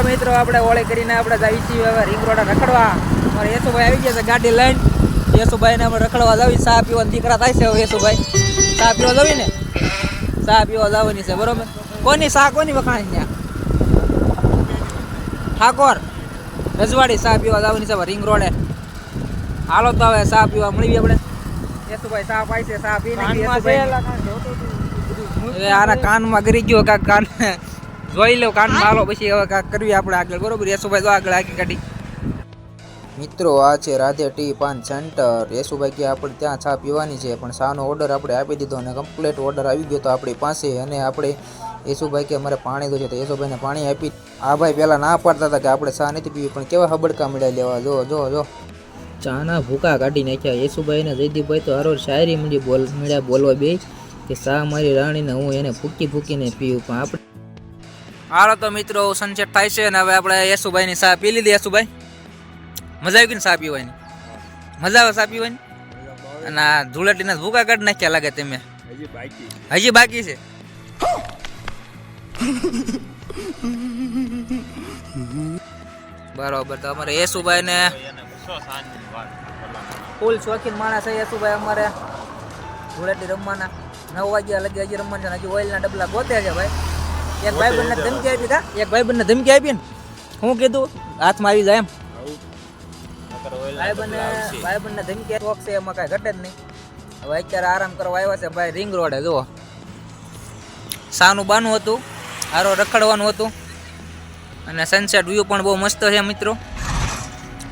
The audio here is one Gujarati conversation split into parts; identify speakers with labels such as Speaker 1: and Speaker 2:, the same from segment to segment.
Speaker 1: હાલો મિત્રો આપણે ઓળે કરીને આપણે જઈએ છીએ હવે રિંગ રોડ રખડવા. અમારે યેસુભાઈ આવી ગયા છે ગાડી લઈને. યેસુભાઈને આપણે રખડવા જાવી, ચા પીવા દીકરા થાય છે. હવે યેસુભાઈ ચા પીવા જાવી ને, ચા પીવા જવાની છે બરોબર. કોની ચા કોની વખાણી ત્યાં ઠાકોર રજવાડી ચા પીવા જવાની છે રિંગ રોડે. હાલો તો હવે ચા પીવા મળીએ આપણે. યેસુભાઈ ચા પાઈ છે, ચા પીને આના કાનમાં ગરી ગયો કાંક કાન જોઈ લો કાનમાં. હાલો પછી હવે કાંક કરવી આપણે આગળ બરોબર. યેસુભાઈ તો આગળ આગી કાઢી. મિત્રો આ છે રાધે ટી પાન સેન્ટર. યેસુભાઈ કે આપણે ત્યાં ચા પીવાની છે, પણ ચાનો ઓર્ડર આપણે આપી દીધો અને કમ્પ્લીટ ઓર્ડર આવી ગયો તો આપણી પાસે. અને આપણે યેસુભાઈ કે અમારે પાણી દો છે તો યેસુભાઈને પાણી આપી. આ ભાઈ પહેલાં ના પાડતા હતા કે આપણે ચા નથી પીવી, પણ કેવા હબડકા મળ્યા લેવા. જો જો જો ચાના ભૂકા કાઢી નાખ્યા. યેસુભાઈ ને જયદીપભાઈ તો હરોર શાયરી મળ્યા બોલવા બે કે ચા મારી રાણીને હું એને ફૂકી ફૂકીને પીવું. પણ આપણે હાલો તો મિત્રો સનસેટ થાય છે ને હવે આપણે યેસુભાઈની ચા પી લીધી. યેસુભાઈ મજા આવી ગઈ ને ચા પીવાની? મજા આવે ચા પીવાની? અને આ ધૂળેટીના ભૂકા કાઢી નાખ્યા લાગે તમે. હજી બાકી છે. બરોબર. તો અમારે યેસુભાઈ ને ફૂલ શોખીન માણસ છે યેસુભાઈ. અમારે ધૂળેટી રમવાના 9 વાગ્યા લગી હજી રમવાનું છે. હજી ઓઇલના ડબલા ગોતે છે ભાઈ. એક ભાઈ બંને ધમકી આપી કા, એક ભાઈ બંને ધમકી આપી ને હું કીધું હાથમાં આવી જાય એમ. ભાઈ બંને ધમકી શોખ છે એમાં કાંઈ ઘટે જ નહીં. હવે અત્યારે આરામ કરવા આવ્યા છે ભાઈ રિંગ રોડે. જુઓ સાનું બાનું હતું, હારો રખડવાનું હતું અને સનસેટ વ્યૂ પણ બહુ મસ્ત છે મિત્રો.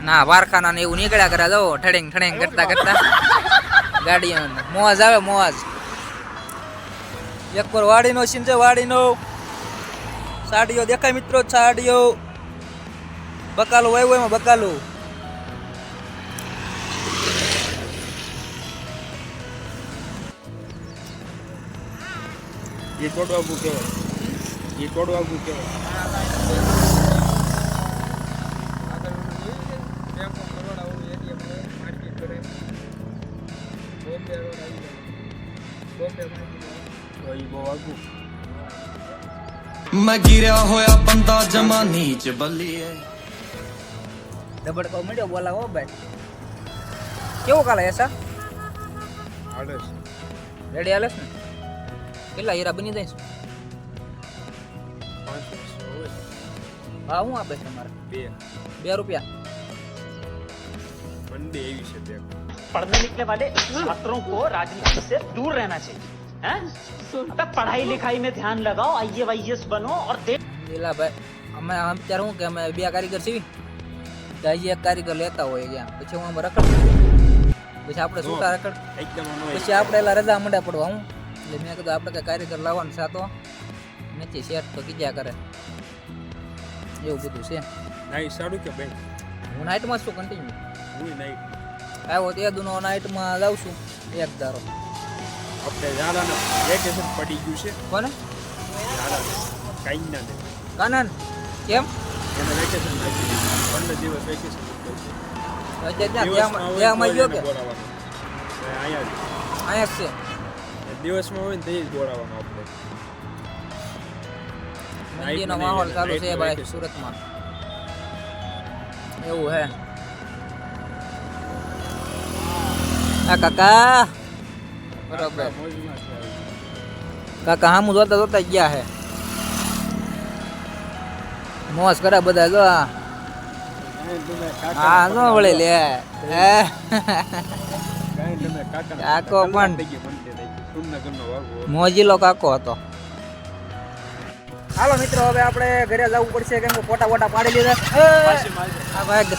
Speaker 1: ના વારખાના ને એવું નીકળ્યા કરે. જુઓ ઠડેંગ ઠડેંગ કરતા કરતા ગાડીઓ મોજ આવે મોજ. એક પર વાડીનો સીન છે, વાડીનો સાડીઓ દેખાય મિત્રો. સાડીઓ બકાલું વાવ્યું એમાં બકાલું.
Speaker 2: ये कोडवा बुक है, ये कोडवा बुक है.
Speaker 3: मैं गिरा होया बंदा जमा नीच बल्ली है.
Speaker 1: ધબડકો મળ્યો બોલાવો ભાઈ. કેવું કાલે એસા
Speaker 2: आडस
Speaker 1: રેડી હાલે છે ને? કેટલા હીરા બની જાય છે?
Speaker 2: 500
Speaker 1: હા હું આપે છે તમારે? 2 રૂપિયા.
Speaker 2: मंडे एवी से देख.
Speaker 4: पढ़ने लिखने वाले छात्रों को राजनीति से दूर रहना चाहिए. हैं? अबे पढ़ाई लिखाई में ध्यान लगाओ, IAS बनो और
Speaker 1: એલા ભાઈ અમે અત્યારે શું કે અમે 2 કારીગર છીએ તો હજી 1 કારીગર લેતા હોય ગયા પછી હું અમે રખડ પછી આપણે છૂટા રખડ
Speaker 2: एकदम
Speaker 1: પછી આપણે એલા રજા મંડ્યા પડવા. હું એટલે મેં કીધું આપણે કઈ કારીગર લાવવાનું છે તો નથી શેઠ તો કીધા કરે એવું બધું છે.
Speaker 2: नहीं साडू के भाई
Speaker 1: હું નાઇટમાં છું કન્ટિન્યુ.
Speaker 2: हुई नहीं
Speaker 1: આવ્યો તે દુનો નાઇટમાં જાઉં છું એક ધારો.
Speaker 2: अपने ज्यादा ना वेकेशन पड़ी गયું છે.
Speaker 1: કોને?
Speaker 2: ज्यादा કાઈ ના દે.
Speaker 1: કાનન કેમ?
Speaker 2: એને વેકેશન આપી દીધું. 15 દિવસ વેકેશન આપી.
Speaker 1: અત્યારે ત્યાં ગયો કે
Speaker 2: અહીંયા
Speaker 1: અહીંયા જ છે?
Speaker 2: દિવસમાં હોય ને તે જ દોડાવવાનું આપણે.
Speaker 1: મંદીનો માહોલ ચાલુ છે ભાઈ સુરતમાં. એવું હે આ કાકા? બરોબર કાકા હામું જોતા જોતા ગયા હે. મોજ કરે બધા. જો હા નો વળે લે કાકો પણ મોજીલો કાકો હતો. હાલો મિત્રો હવે આપણે ઘરે જવું પડશે કેમ કે ફોટા વોટા પાડી લીધા. આ ભાઈ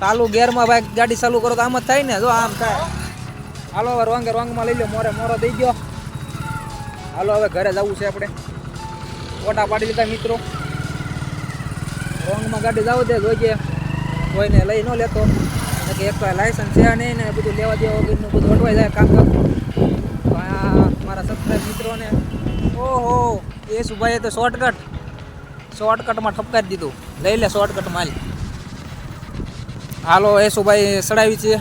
Speaker 1: ચાલુ ગેરમાં ભાઈ ગાડી ચાલુ કરો તો આમ જ થાય ને. જો આમ થાય. હાલો હવે રોંગમાં લઈ લો. મોરો દઈ ગયો. હાલો હવે ઘરે જવું છે આપણે. ફોટા પાડી લીધા મિત્રો. રોંગમાં ગાડી જવું દે જોઈએ કોઈને લઈ ન લેતો કે એક તો લાયસન્સ છે નહીં ને બધું લેવા દેવા વગરનું બધું અટવાઈ જાય કામ. મારા સબસ્ક્રાઈબ મિત્રોને ઓહો યેસુભાઈએ તો શોર્ટકટમાં ઠપકારી દીધું. લઈ લે શોર્ટકટ માલ. હાલો યેસુભાઈ સડાવી છે.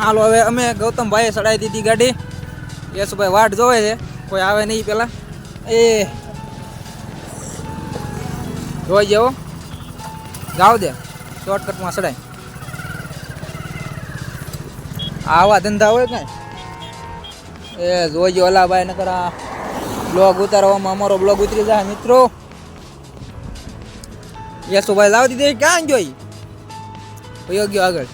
Speaker 1: હાલો હવે અમે ગૌતમભાઈએ સડાવી દીધી ગાડી. યેસુભાઈ વાટ જોવે છે કોઈ આવે નહીં પેલા. એ જોઈ જેવો જાવ દે શોર્ટકટમાં સડાય. આવા ધંધા હોય કઈ એ જોઈજો ઓલા ભાઈ નકર આ બ્લોગ ઉતારવામાં અમારો બ્લોગ ઉતરી જાય મિત્રો. યશુભાઈ લાવી દીધી ક્યાં જોઈ યોગ્ય આગળ.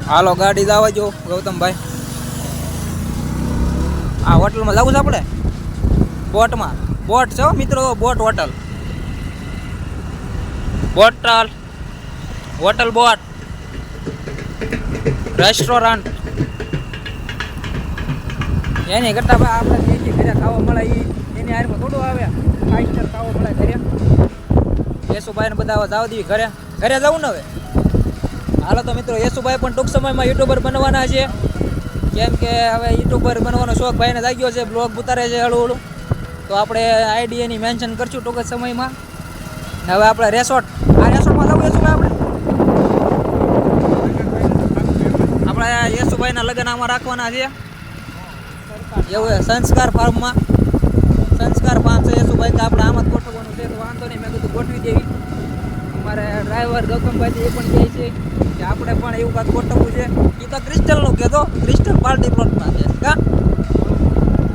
Speaker 1: હાલો ગાડી જવા જો ગૌતમભાઈ. આ હોટલમાં જવું છે આપણે બોટમાં. બોટ છે હો મિત્રો, boat hotel hotel boat restaurant. એની કરતા ભાઈ આપણે જે ઘરે ખાવા મળે એની હારમાં થોડું આવે. 5 સ્ટાર ખાવા મળે ઘરે. યશુભાઈ ને બધા જાવ દેવી ઘરે જવું ને હવે. હાલો તો મિત્રો યશુભાઈ પણ ટૂંક સમયમાં યુટ્યુબર બનવાના છે. કેમ કે હવે યુટ્યુબર બનવાનો શોખ ભાઈને જાગ્યો છે, બ્લોગ ઉતારે છે હળવું. તો આપણે આઈડી એની મેન્શન કરશું ટૂંક જ સમયમાં. ને હવે આપણે રેસોર્ટમાં જવું યશુભાઈ આપણે યશુભાઈના લગ્ન આમાં રાખવાના છે એવું સંસ્કાર ફાર્મમાં. સંસ્કાર ફાર્મ છે યશુભાઈ કે આપણે આમાં જ ગોઠવવાનું છે. તો વાંધો નહીં, મેં કીધું ગોઠવી દેવી. અમારે ડ્રાઈવર ગૌતમભાઈ એ પણ કહે છે કે આપણે પણ એવું કાંઈક ગોઠવવું છે. એ તો ક્રિસ્ટલનું કહેતો, ક્રિસ્ટલ પાર્ટી પ્લોટમાં છે કા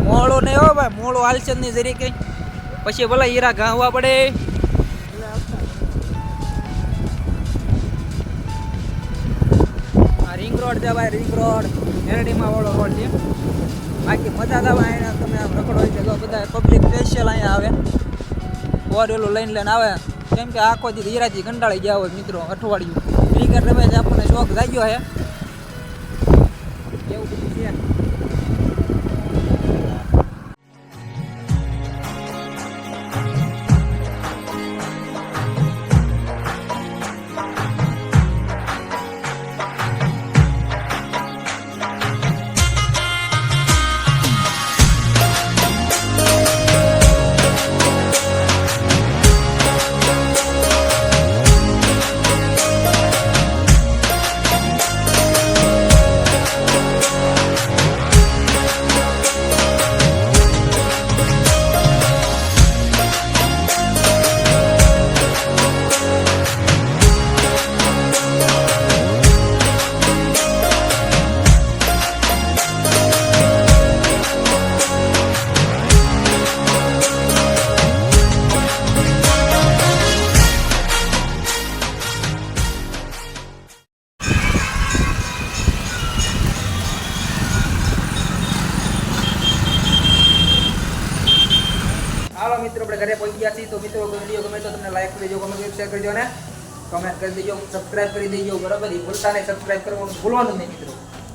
Speaker 1: મોળો નહીં હો ભાઈ, મોળો હાલશે જ નહીં જરી કંઈ. પછી ભલે હીરા ઘાવવા પડે. આ રિંગ રોડ છે ભાઈ, રિંગ રોડ મેરડીમાં વાળો રોડ છે. બાકી મજા જ આવે અહીંયા. તમે આમ રખડો હોય છે તો બધા પબ્લિક સ્પેશિયલ અહીંયા આવે, ફોર વ્હીલર લઈને આવે. કેમ કે આખો દી હીરાથી કંટાળી ગયા હોય મિત્રો. અઠવાડિયું ક્રિકેટ રમે છે, આપણને શોખ જાગ્યો છે એવું બધું છે. હાલો મિત્રો આપણે ઘરે પહોંચી ગયા છીએ. તો મિત્રો વિડીયો ગમે તો તમને લાઈક કરી દેજો, કમેન્ટ શેર કરજો ને કમેન્ટ કરી દેજો, સબસ્ક્રાઇબ કરી દેજો બરાબર. એ ભૂલતા નહીં, સબસ્ક્રાઇબ કરવાનું ભૂલવાનું નહીં મિત્રો.